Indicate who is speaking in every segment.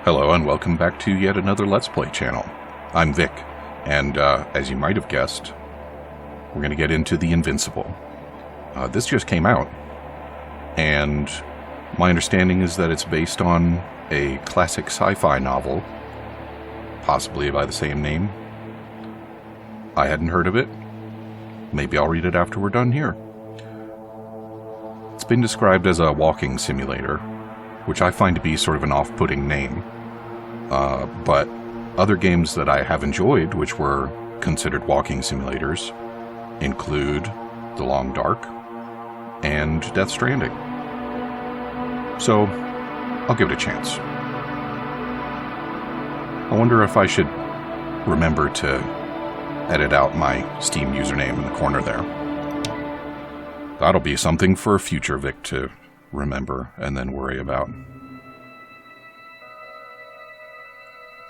Speaker 1: Hello and welcome back to yet another Let's Play channel. I'm Vic, and as you might have guessed, we're going to get into the Invincible. This just came out, and my understanding is that it's based on a classic sci-fi novel, possibly by the same name. I hadn't heard of it. Maybe I'll read it after we're done here. It's been described as a walking simulator, which I find to be sort of an off-putting name. But other games that I have enjoyed, which were considered walking simulators, include The Long Dark and Death Stranding. So, I'll give it a chance. I wonder if I should remember to edit out my Steam username in the corner there. That'll be something for a future Vic to remember and then worry about.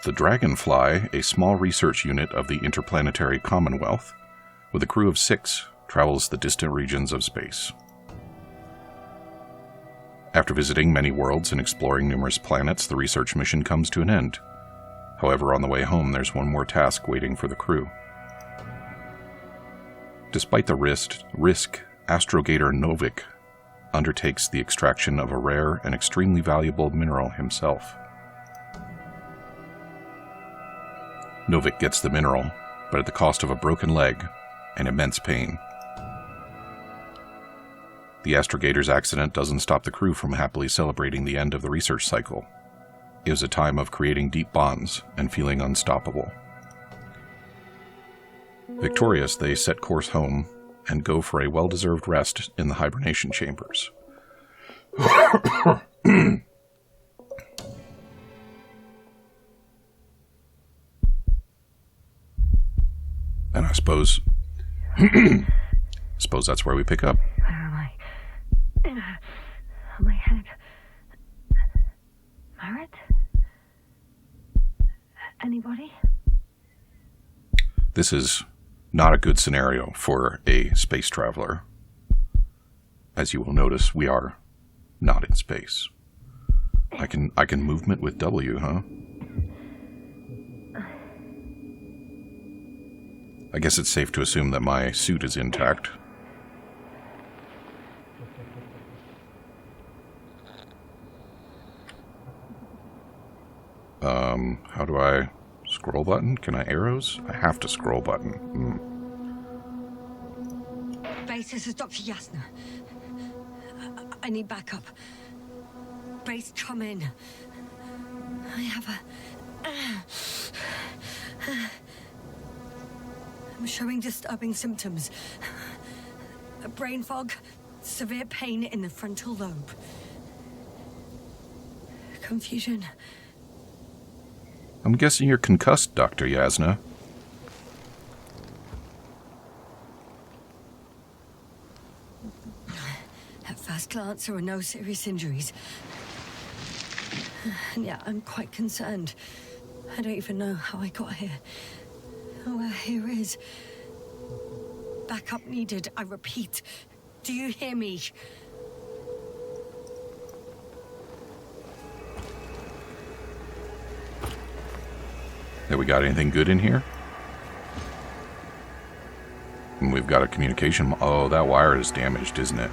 Speaker 1: The Dragonfly, a small research unit of the Interplanetary Commonwealth, with a crew of 6, travels the distant regions of space. After visiting many worlds and exploring numerous planets, the research mission comes to an end. However, on the way home, there's one more task waiting for the crew. Despite the risk, astrogator Novik undertakes the extraction of a rare and extremely valuable mineral himself. Novik gets the mineral, but at the cost of a broken leg and immense pain. The astrogator's accident doesn't stop the crew from happily celebrating the end of the research cycle. It was a time of creating deep bonds and feeling unstoppable. Victorious, they set course home and go for a well-deserved rest in the hibernation chambers. And I suppose that's where we pick up.
Speaker 2: Where am I? On my head. Margaret? Anybody?
Speaker 1: This is not a good scenario for a space traveler. As you will notice, we are not in space. I can movement with W, huh? I guess it's safe to assume that my suit is intact. How do I... Scroll button? Can I arrows? I have to scroll button.
Speaker 2: Base, this is Dr. Yasna. I need backup. Base, come in. I have I'm showing disturbing symptoms. A brain fog, severe pain in the frontal lobe. Confusion.
Speaker 1: I'm guessing you're concussed, Dr. Yasna.
Speaker 2: At first glance, there were no serious injuries. And yet, I'm quite concerned. I don't even know how I got here. Where here is. Backup needed, I repeat. Do you hear me?
Speaker 1: Have we got anything good in here? And we've got a communication... Oh, that wire is damaged, isn't it?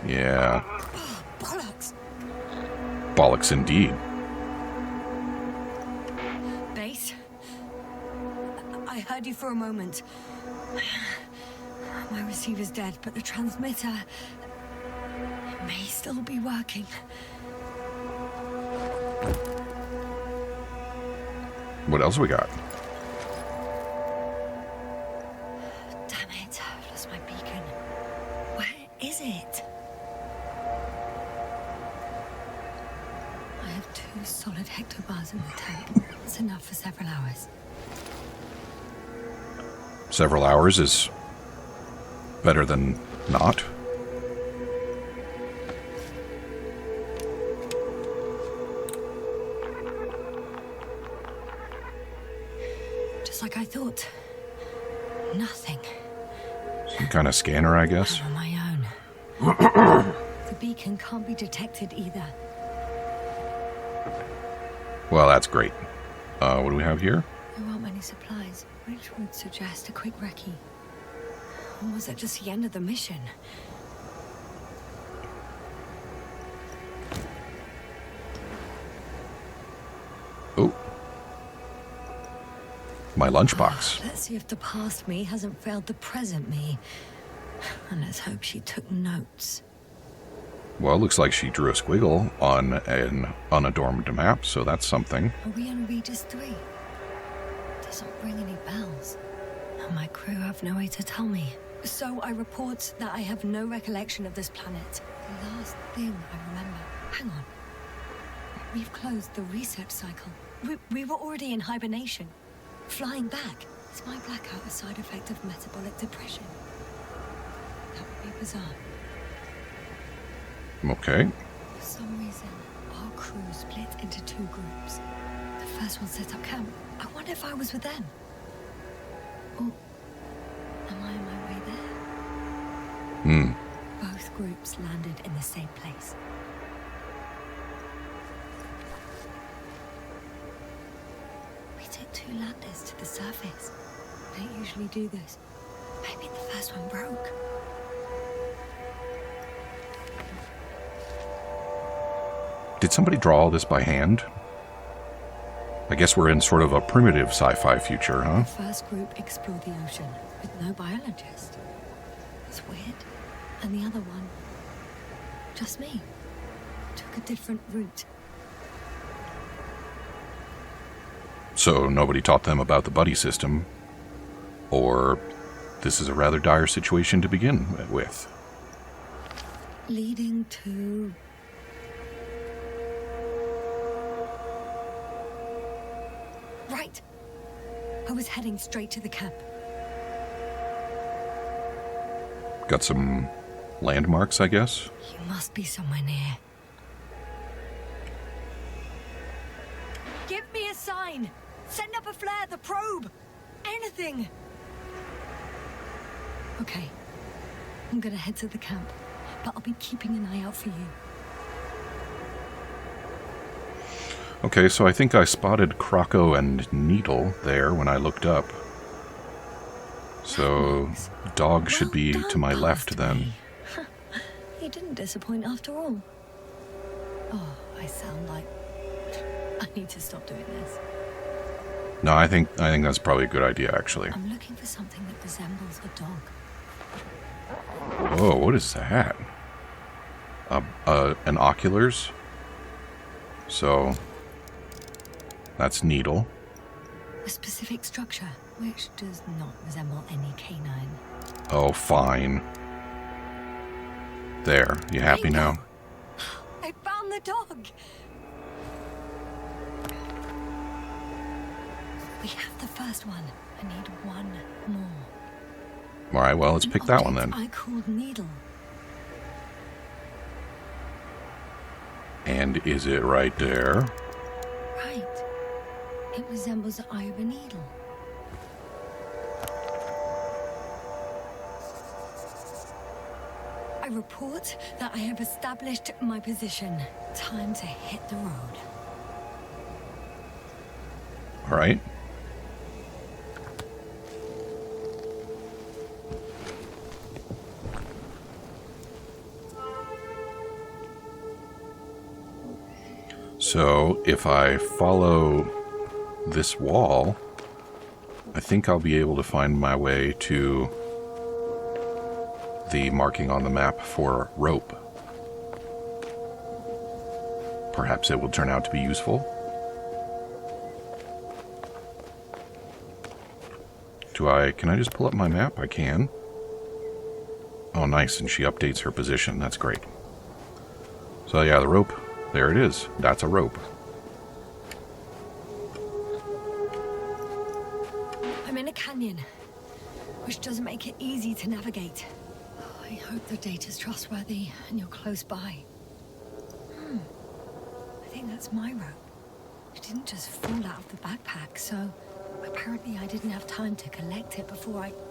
Speaker 1: Yeah.
Speaker 2: Oh, bollocks!
Speaker 1: Bollocks indeed.
Speaker 2: Base? I heard you for a moment. My receiver's dead, but the transmitter may still be working.
Speaker 1: What else we got?
Speaker 2: Damn it, I've lost my beacon. Where is it? I have 2 solid hectobars in the tank. That's enough for several hours.
Speaker 1: Several hours is better than not.
Speaker 2: Just like I thought. Nothing.
Speaker 1: Some kind of scanner, I guess.
Speaker 2: I'm on my own. The beacon can't be detected either.
Speaker 1: Well, that's great. What do we have here?
Speaker 2: There aren't many supplies, which would suggest a quick recce. Or was it just the end of the mission?
Speaker 1: Oh. My lunchbox.
Speaker 2: Let's see if the past me hasn't failed the present me. And let's hope she took notes.
Speaker 1: Well, it looks like she drew a squiggle on an unadorned map, so that's something.
Speaker 2: Are we on Regis 3? Doesn't ring any bells. And my crew have no way to tell me. So I report that I have no recollection of this planet. The last thing I remember. Hang on. We've closed the research cycle. We were already in hibernation. Flying back. Is my blackout a side effect of metabolic depression? That would be bizarre.
Speaker 1: Okay.
Speaker 2: For some reason, our crew split into two groups. The first one set up camp. I wonder if I was with them. Or am I on my way there? Both groups landed in the same place. We took two landers to the surface. I don't usually do this. Maybe the first one broke.
Speaker 1: Did somebody draw all this by hand? I guess we're in sort of a primitive sci-fi future, huh?
Speaker 2: The first group explored the ocean with no biologist. It's weird. And the other one, just me, took a different route.
Speaker 1: So nobody taught them about the buddy system, or this is a rather dire situation to begin with.
Speaker 2: Leading to... Right. I was heading straight to the camp.
Speaker 1: Got some landmarks, I guess?
Speaker 2: You must be somewhere near. Give me a sign! Send up a flare, the probe! Anything! Okay. I'm gonna head to the camp, but I'll be keeping an eye out for you.
Speaker 1: Okay, so I think I spotted Croco and Needle there when I looked up. So, dog should be to my left then.
Speaker 2: He didn't disappoint after all. Oh, I sound like... I need to stop doing this.
Speaker 1: No, I think that's probably a good idea, actually.
Speaker 2: I'm looking for something that resembles a dog.
Speaker 1: Whoa, what is that? An oculars? So, that's Needle.
Speaker 2: A specific structure, which does not resemble any canine.
Speaker 1: Oh, fine. There, you happy now?
Speaker 2: I found the dog! We have the first one. I need one more.
Speaker 1: Alright, well, let's pick that one then.
Speaker 2: I called Needle.
Speaker 1: And is it right there?
Speaker 2: Right. It resembles the eye of a needle. I report that I have established my position. Time to hit the road.
Speaker 1: Alright. So, if I follow this wall, I think I'll be able to find my way to the marking on the map for rope. Perhaps it will turn out to be useful. Can I just pull up my map? I can. Oh, nice, and she updates her position. That's great. So yeah, the rope. There it is. That's a rope.
Speaker 2: I'm in a canyon, which doesn't make it easy to navigate. Oh, I hope the data's trustworthy and you're close by. I think that's my rope. It didn't just fall out of the backpack, so apparently I didn't have time to collect it before I fell.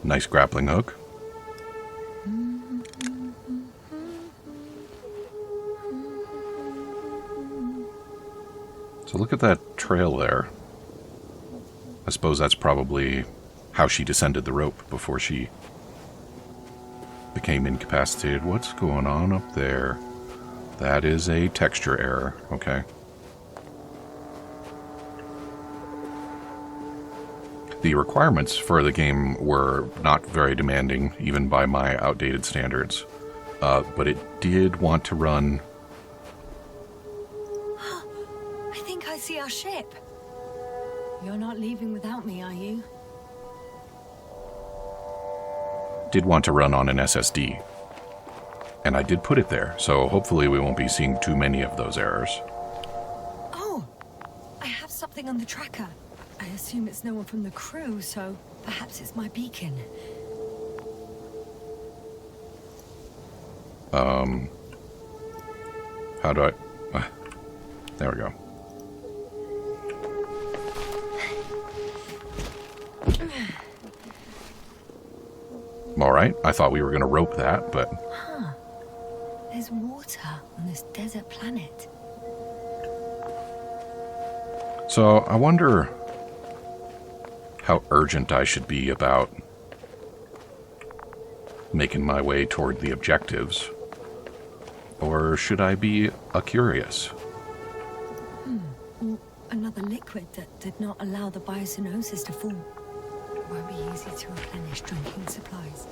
Speaker 1: Nice grappling hook. So look at that trail there. I suppose that's probably how she descended the rope before she became incapacitated. What's going on up there? That is a texture error. Okay. The requirements for the game were not very demanding, even by my outdated standards. But it did want to run...
Speaker 2: I think I see our ship. You're not leaving without me, are you?
Speaker 1: Did want to run on an SSD. And I did put it there, so hopefully we won't be seeing too many of those errors.
Speaker 2: Oh, I have something on the tracker. I assume it's no one from the crew, so perhaps it's my beacon.
Speaker 1: How do I... there we go. Alright, I thought we were going to rope that, but...
Speaker 2: Huh. There's water on this desert planet.
Speaker 1: So, I wonder how urgent I should be about making my way toward the objectives. Or should I be curious?
Speaker 2: Or another liquid that did not allow the biocenosis to form. It won't be easy to replenish drinking supplies.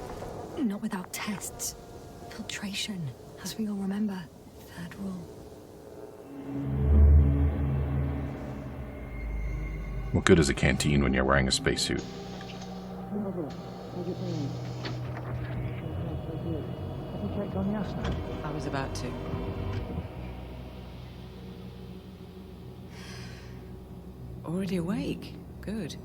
Speaker 2: Not without tests. Filtration, as we all remember. Third rule.
Speaker 1: What good is a canteen when you're wearing a spacesuit?
Speaker 3: I was about to. Already awake? Good.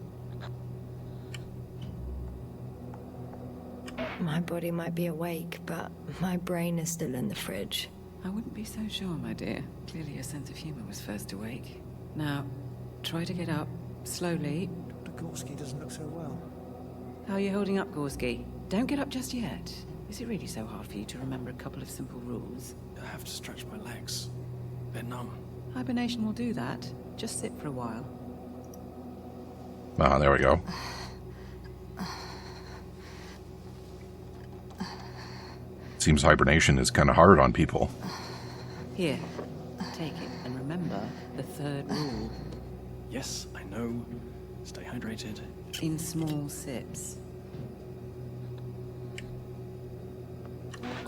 Speaker 2: My body might be awake, but my brain is still in the fridge.
Speaker 3: I wouldn't be so sure, my dear. Clearly your sense of humor was first awake. Now, try to get up, slowly.
Speaker 4: Dr. Gorski doesn't look so well.
Speaker 3: How are you holding up, Gorski? Don't get up just yet. Is it really so hard for you to remember a couple of simple rules?
Speaker 4: I have to stretch my legs. They're numb.
Speaker 3: Hibernation will do that. Just sit for a while.
Speaker 1: Ah, there we go. Seems hibernation is kind of hard on people.
Speaker 3: Here, take it, and remember the third rule.
Speaker 4: Yes, I know. Stay hydrated.
Speaker 3: In small sips.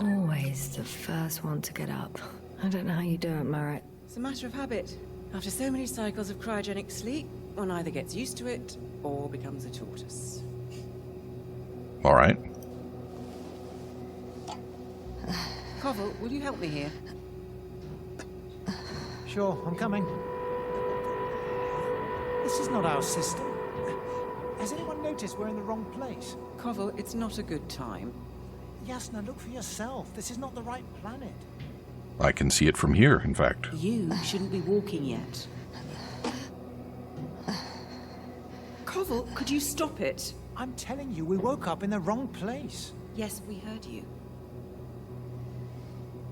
Speaker 2: Always the first one to get up. I don't know how you do it, Merritt.
Speaker 3: It's a matter of habit. After so many cycles of cryogenic sleep, one either gets used to it or becomes a tortoise.
Speaker 1: All right.
Speaker 3: Koval, will you help me here?
Speaker 4: Sure, I'm coming. This is not our system. Has anyone noticed we're in the wrong place?
Speaker 3: Koval, it's not a good time.
Speaker 4: Yasna, look for yourself. This is not the right planet.
Speaker 1: I can see it from here, in fact.
Speaker 3: You shouldn't be walking yet. Koval, could you stop it?
Speaker 4: I'm telling you, we woke up in the wrong place.
Speaker 3: Yes, we heard you.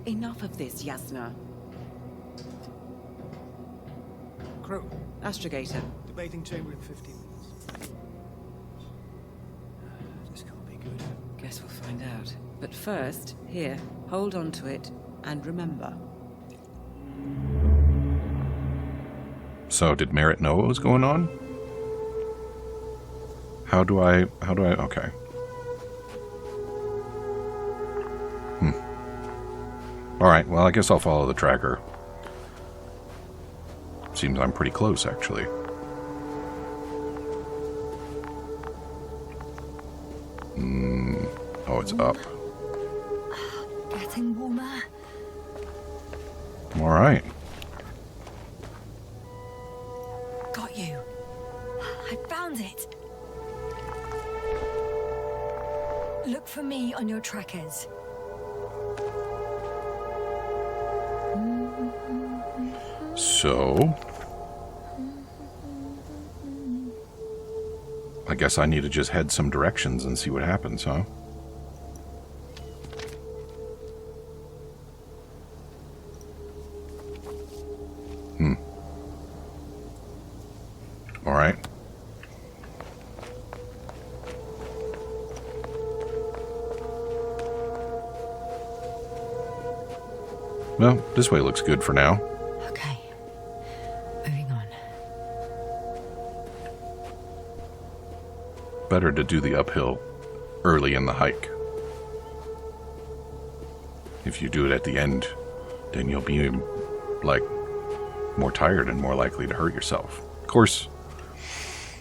Speaker 3: Enough of this, Yasna.
Speaker 4: Crew,
Speaker 3: Astrogator.
Speaker 4: debating chamber in 15 minutes. This can't be good.
Speaker 3: Guess we'll find out. But first, here, hold on to it, and remember.
Speaker 1: So, did Merritt know what was going on? How do I, okay. Alright, well, I guess I'll follow the tracker. Seems I'm pretty close, actually. Oh, it's up.
Speaker 2: Getting warmer.
Speaker 1: Alright.
Speaker 2: Got you. I found it. Look for me on your trackers.
Speaker 1: So... I guess I need to just head some directions and see what happens, huh? Well, this way looks good for now.
Speaker 2: Okay. Moving on.
Speaker 1: Better to do the uphill early in the hike. If you do it at the end, then you'll be, like, more tired and more likely to hurt yourself. Of course,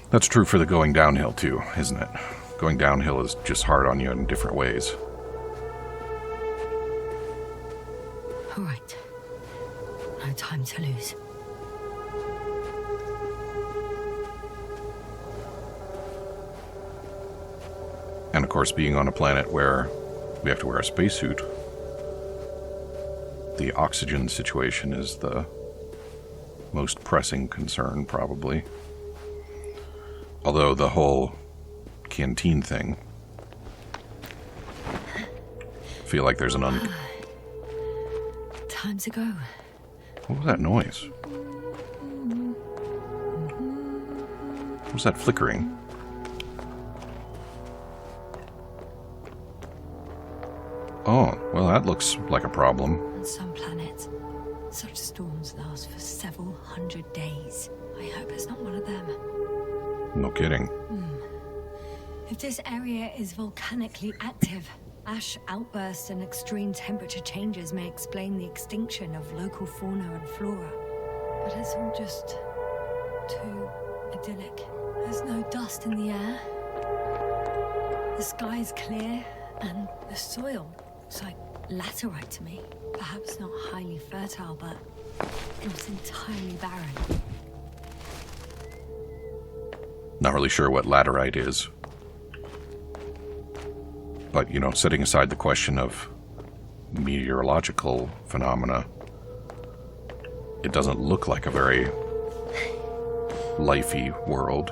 Speaker 1: that's true for the going downhill too, isn't it? Going downhill is just hard on you in different ways.
Speaker 2: All right. No time to lose.
Speaker 1: And of course, being on a planet where we have to wear a spacesuit, the oxygen situation is the most pressing concern, probably. Although the whole canteen thing, I feel like there's an
Speaker 2: Time to go.
Speaker 1: What was that noise? What was that flickering? Oh, well, that looks like a problem.
Speaker 2: On some planets, such storms last for several hundred days. I hope it's not one of them.
Speaker 1: No kidding.
Speaker 2: If this area is volcanically active, ash outbursts and extreme temperature changes may explain the extinction of local fauna and flora. But it's all just too idyllic. There's no dust in the air. The sky's clear, and the soil looks like laterite to me. Perhaps not highly fertile, but not entirely barren.
Speaker 1: Not really sure what laterite is. But, you know, setting aside the question of meteorological phenomena, it doesn't look like a very lifey world.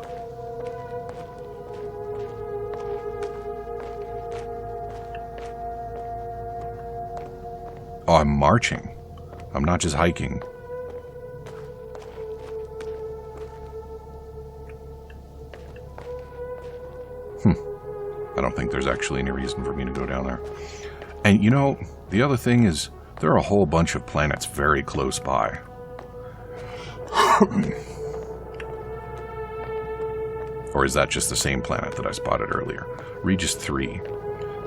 Speaker 1: Oh, I'm marching. I'm not just hiking. I don't think there's actually any reason for me to go down there. And you know, the other thing is, there are a whole bunch of planets very close by. Or is that just the same planet that I spotted earlier? Regis 3.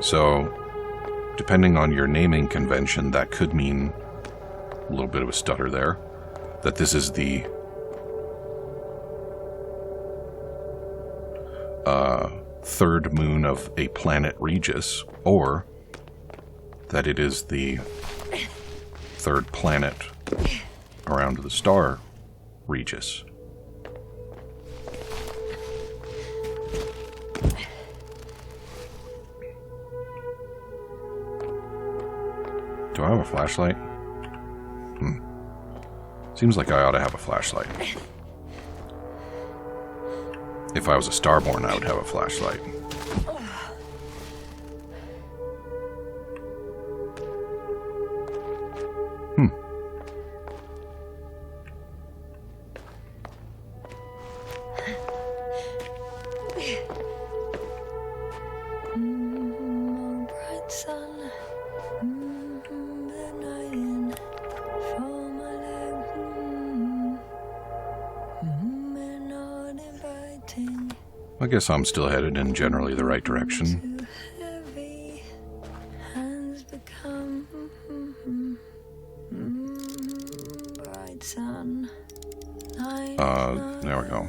Speaker 1: So, depending on your naming convention, that could mean a little bit of a stutter there. That this is the third moon of a planet Regis, or that it is the third planet around the star Regis. Do I have a flashlight? Seems like I ought to have a flashlight. If I was a Starborn, I would have a flashlight.
Speaker 2: Bright sun, benign for my leg, not inviting.
Speaker 1: I guess I'm still headed in generally the right direction.
Speaker 2: Too heavy, hands become bright sun.
Speaker 1: There we go.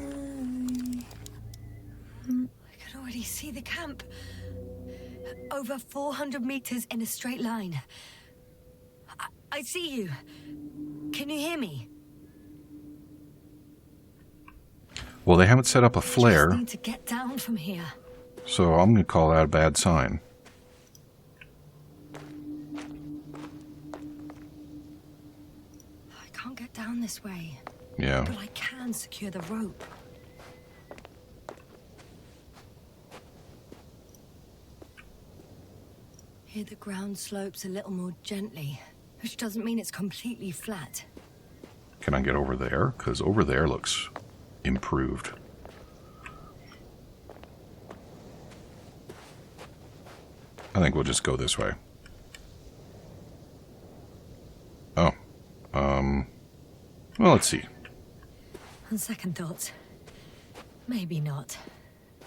Speaker 2: I can already see the camp. Over 400 meters in a straight line. I see you. Can you hear me?
Speaker 1: Well, they haven't set up a
Speaker 2: Just
Speaker 1: flare,
Speaker 2: need to get down from here.
Speaker 1: so I'm going to call that a bad sign.
Speaker 2: I can't get down this way,
Speaker 1: Yeah.
Speaker 2: but I can secure the rope. Here the ground slopes a little more gently, which doesn't mean it's completely flat.
Speaker 1: Can I get over there? Because over there looks improved. I think we'll just go this way. Oh, let's see.
Speaker 2: On second thoughts, maybe not.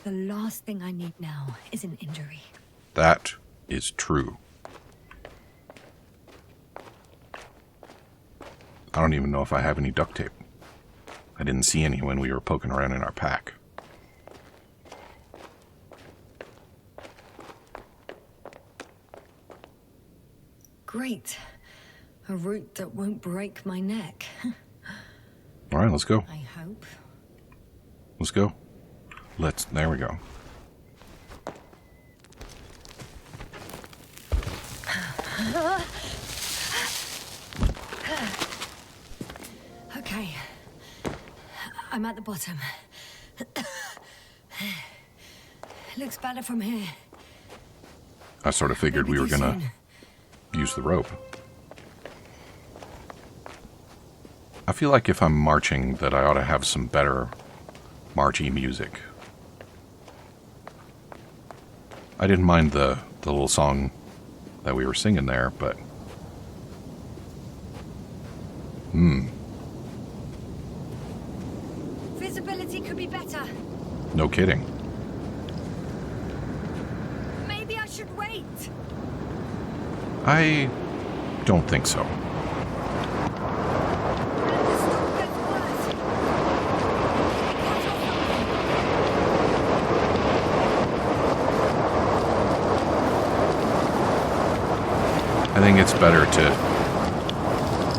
Speaker 2: The last thing I need now is an injury.
Speaker 1: That is true. I don't even know if I have any duct tape. I didn't see any when we were poking around in our pack.
Speaker 2: Great. A route that won't break my neck.
Speaker 1: All right, let's go.
Speaker 2: I hope.
Speaker 1: Let's go. There we go.
Speaker 2: Okay. I'm at the bottom. Looks better from here.
Speaker 1: I sort of figured we were gonna use the rope. I feel like if I'm marching that I ought to have some better marchy music. I didn't mind the little song that we were singing there, but
Speaker 2: Visibility could be better.
Speaker 1: no kidding.
Speaker 2: Maybe I should wait.
Speaker 1: I don't think so.
Speaker 2: The storm gets worse.
Speaker 1: I think it's better to...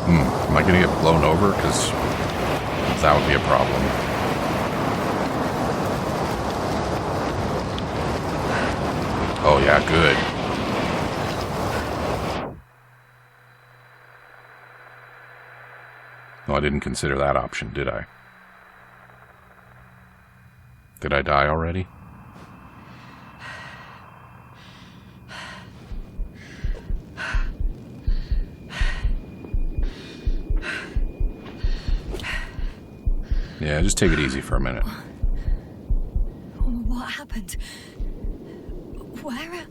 Speaker 1: Am I going to get blown over? Because that would be a problem. Oh yeah, good. Oh, I didn't consider that option, did I? Did I die already? Yeah, just take it easy for a minute.
Speaker 2: What happened? Where?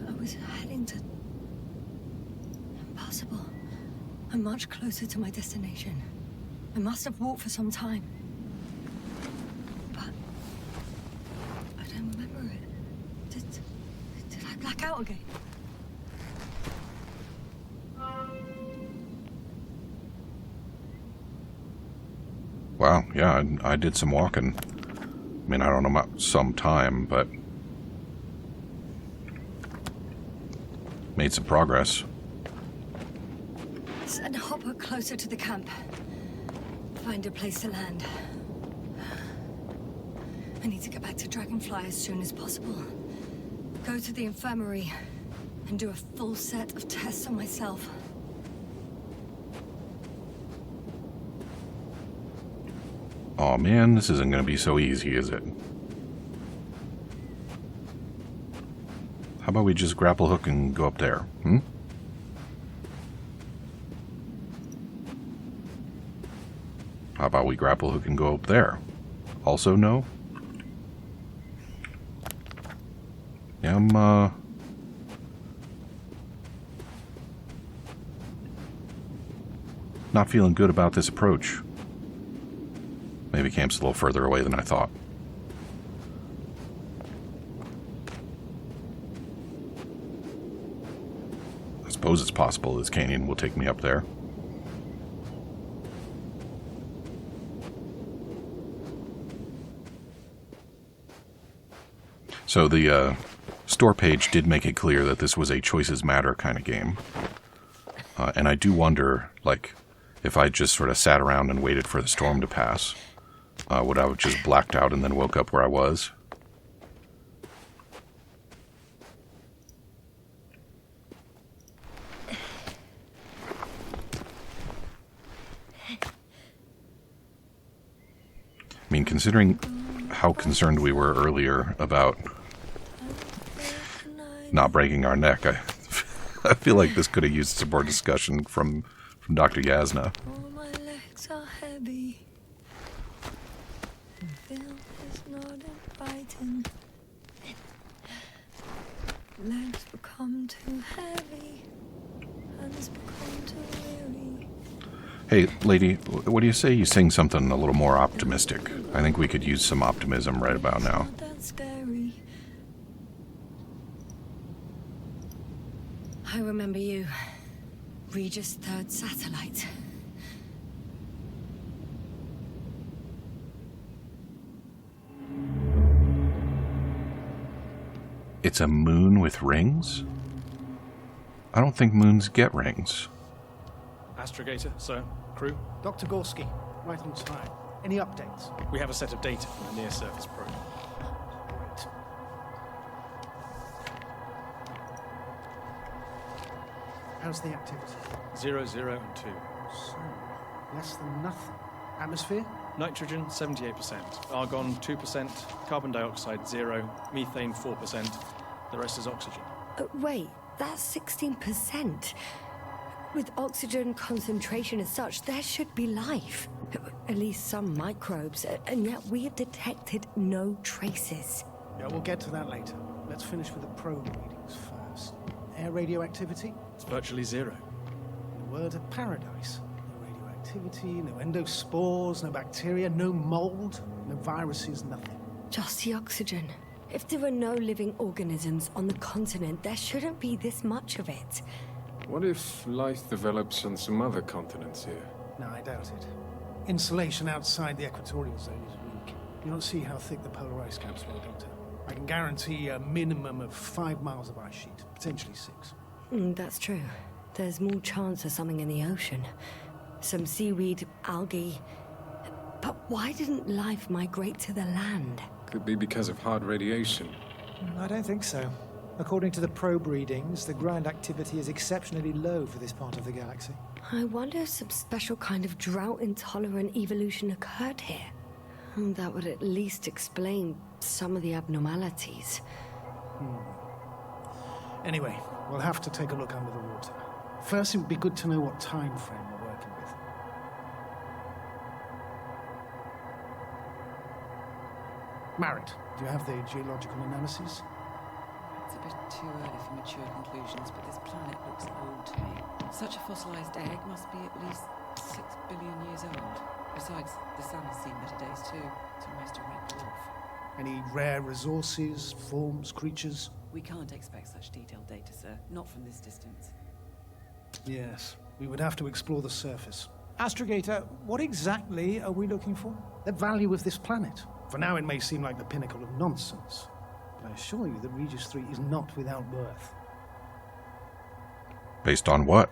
Speaker 2: I was heading to... Impossible. I'm much closer to my destination. I must have walked for some time. But... I don't remember it. Did I black out again?
Speaker 1: Wow, yeah, I did some walking. I mean, I don't know about some time, but made some progress.
Speaker 2: Send Hopper closer to the camp. Find a place to land. I need to get back to Dragonfly as soon as possible. Go to the infirmary and do a full set of tests on myself.
Speaker 1: Aw, man, this isn't going to be so easy, is it? How about we just grapple hook and go up there, How about we grapple hook and go up there? Also no? Yeah, I'm, not feeling good about this approach. Maybe camp's a little further away than I thought. I suppose it's possible this canyon will take me up there. So the store page did make it clear that this was a choices matter kind of game. And I do wonder, like, if I just sort of sat around and waited for the storm to pass, would I have just blacked out and then woke up where I was? I mean, considering how concerned we were earlier about not breaking our neck, I feel like this could have used some more discussion from Dr. Yasna.
Speaker 2: All my legs are heavy. And Phil is breathing. Legs become too heavy. Hands become too weary.
Speaker 1: Hey, lady, what do you say you sing something a little more optimistic? I think we could use some optimism right about now.
Speaker 2: Not that scary. I remember you. Regis' third satellite.
Speaker 1: It's a moon with rings? I don't think moons get rings.
Speaker 5: Astrogator, sir. Crew,
Speaker 4: Dr. Gorski, right on time. Any updates?
Speaker 5: we have a set of data from the near-surface probe.
Speaker 4: Great. How's the activity?
Speaker 5: 0, 0, and 2.
Speaker 4: So, less than nothing. Atmosphere?
Speaker 5: Nitrogen, 78%. Argon, 2%. Carbon dioxide, 0. Methane, 4%. The rest is oxygen.
Speaker 2: Wait, that's 16%. With oxygen concentration as such, there should be life. At least some microbes, and yet we have detected no traces.
Speaker 4: Yeah, we'll get to that later. Let's finish with the probe readings first. Air radioactivity?
Speaker 5: It's virtually 0.
Speaker 4: In a word, a paradise. No radioactivity, no endospores, no bacteria, no mold, no viruses, nothing.
Speaker 2: Just the oxygen. If there are no living organisms on the continent, there shouldn't be this much of it.
Speaker 6: What if life develops on some other continents here?
Speaker 4: No, I doubt it. Insulation outside the equatorial zone is weak. You don't see how thick the polar ice caps were, Doctor. I can guarantee a minimum of 5 miles of ice sheet, potentially 6.
Speaker 2: That's true. There's more chance of something in the ocean. Some seaweed, algae. But why didn't life migrate to the land?
Speaker 6: Could be because of hard radiation.
Speaker 7: I don't think so. According to the probe readings, the ground activity is exceptionally low for this part of the galaxy.
Speaker 2: I wonder if some special kind of drought-intolerant evolution occurred here. That would at least explain some of the abnormalities.
Speaker 4: Anyway, we'll have to take a look under the water. First, it would be good to know what time frame we're working with. Marriott, do you have the geological analyses?
Speaker 3: It's a bit too early for mature conclusions, but this planet looks old to me. Such a fossilized egg must be at least 6 billion years old. Besides, the sun has seen better days too. It's almost a red dwarf.
Speaker 4: Any rare resources, forms, creatures?
Speaker 3: We can't expect such detailed data, sir. Not from this distance.
Speaker 4: Yes, we would have to explore the surface.
Speaker 7: Astrogator, what exactly are we looking for?
Speaker 4: The value of this planet. For now, it may seem like the pinnacle of nonsense, but I assure you that Regis 3 is not without worth.
Speaker 1: Based on what?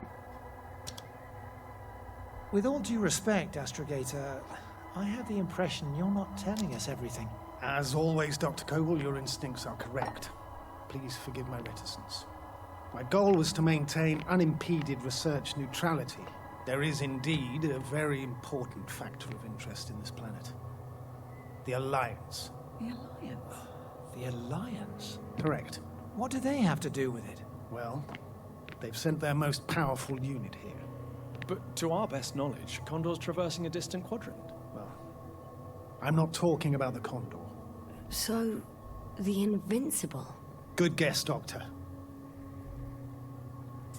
Speaker 7: With all due respect, Astrogator, I have the impression you're not telling us everything.
Speaker 4: As always, Dr. Koval, your instincts are correct. Please forgive my reticence. My goal was to maintain unimpeded research neutrality. There is indeed a very important factor of interest in this planet. The Alliance.
Speaker 3: The Alliance?
Speaker 7: The Alliance?
Speaker 4: Correct.
Speaker 7: What do they have to do with it?
Speaker 4: Well, they've sent their most powerful unit here.
Speaker 5: But to our best knowledge, Condor's traversing a distant quadrant.
Speaker 4: Well, I'm not talking about the Condor.
Speaker 2: So, the Invincible.
Speaker 4: Good guess, Doctor.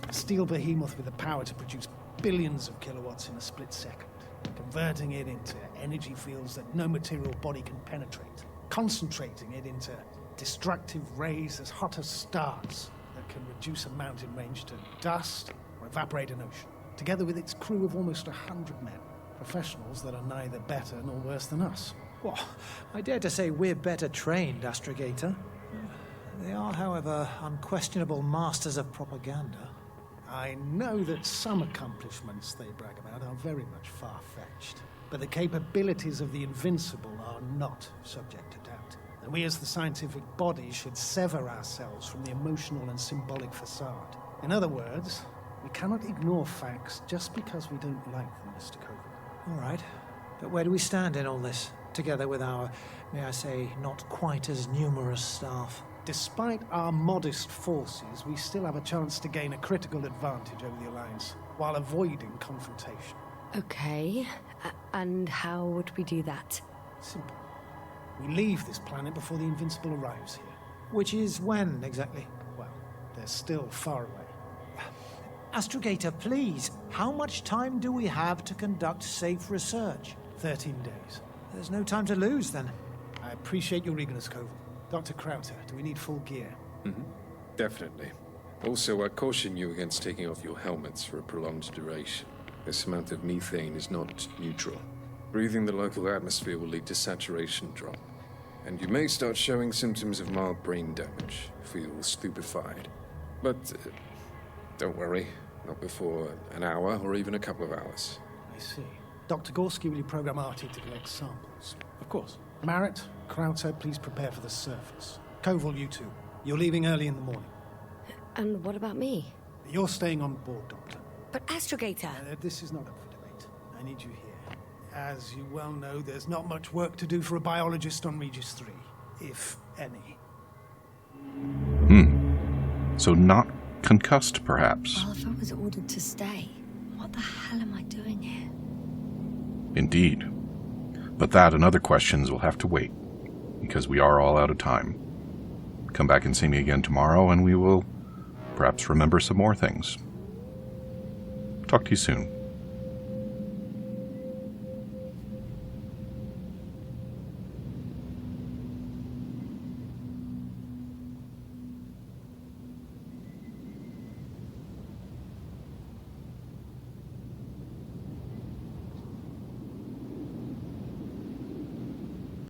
Speaker 4: A steel behemoth with the power to produce billions of kilowatts in a split second, converting it into energy fields that no material body can penetrate, concentrating it into destructive rays as hot as stars that can reduce a mountain range to dust or evaporate an ocean, together with its crew of almost 100 men, professionals that are neither better nor worse than us.
Speaker 7: Well, I dare to say we're better trained, Astrogator. They are, however, unquestionable masters of propaganda.
Speaker 4: I know that some accomplishments they brag about are very much far-fetched, but the capabilities of the Invincible are not subject to doubt. And we as the scientific body should sever ourselves from the emotional and symbolic facade. In other words, we cannot ignore facts just because we don't like them, Mr. Koval.
Speaker 7: All right, but where do we stand in all this, together with our, may I say, not quite as numerous staff?
Speaker 4: Despite our modest forces, we still have a chance to gain a critical advantage over the Alliance, while avoiding confrontation.
Speaker 2: Okay, and how would we do that?
Speaker 4: Simple. We leave this planet before the Invincible arrives here.
Speaker 7: Which is when, exactly?
Speaker 4: Well, they're still far away.
Speaker 7: Astrogator, please, how much time do we have to conduct safe research?
Speaker 4: 13 days.
Speaker 7: There's no time to lose, then.
Speaker 4: I appreciate your eagerness, Koval. Dr. Krauter, do we need full gear?
Speaker 6: Definitely. Also, I caution you against taking off your helmets for a prolonged duration. This amount of methane is not neutral. Breathing the local atmosphere will lead to saturation drop. And you may start showing symptoms of mild brain damage, feel stupefied. But don't worry, not before an hour or even a couple of hours.
Speaker 4: I see. Dr. Gorski, will you program Artie to collect samples?
Speaker 5: Of course.
Speaker 4: Marrett, Krauter, please prepare for the surface. Koval, you two. You're leaving early in the morning.
Speaker 2: And what about me?
Speaker 4: You're staying on board, Doctor.
Speaker 2: But Astrogator...
Speaker 4: This is not up for debate. I need you here. As you well know, there's not much work to do for a biologist on Regis 3, if any.
Speaker 1: So not concussed, perhaps.
Speaker 2: Well, if I was ordered to stay, what the hell am I doing here?
Speaker 1: Indeed. But that and other questions will have to wait, because we are all out of time. Come back and see me again tomorrow, and we will perhaps remember some more things. Talk to you soon.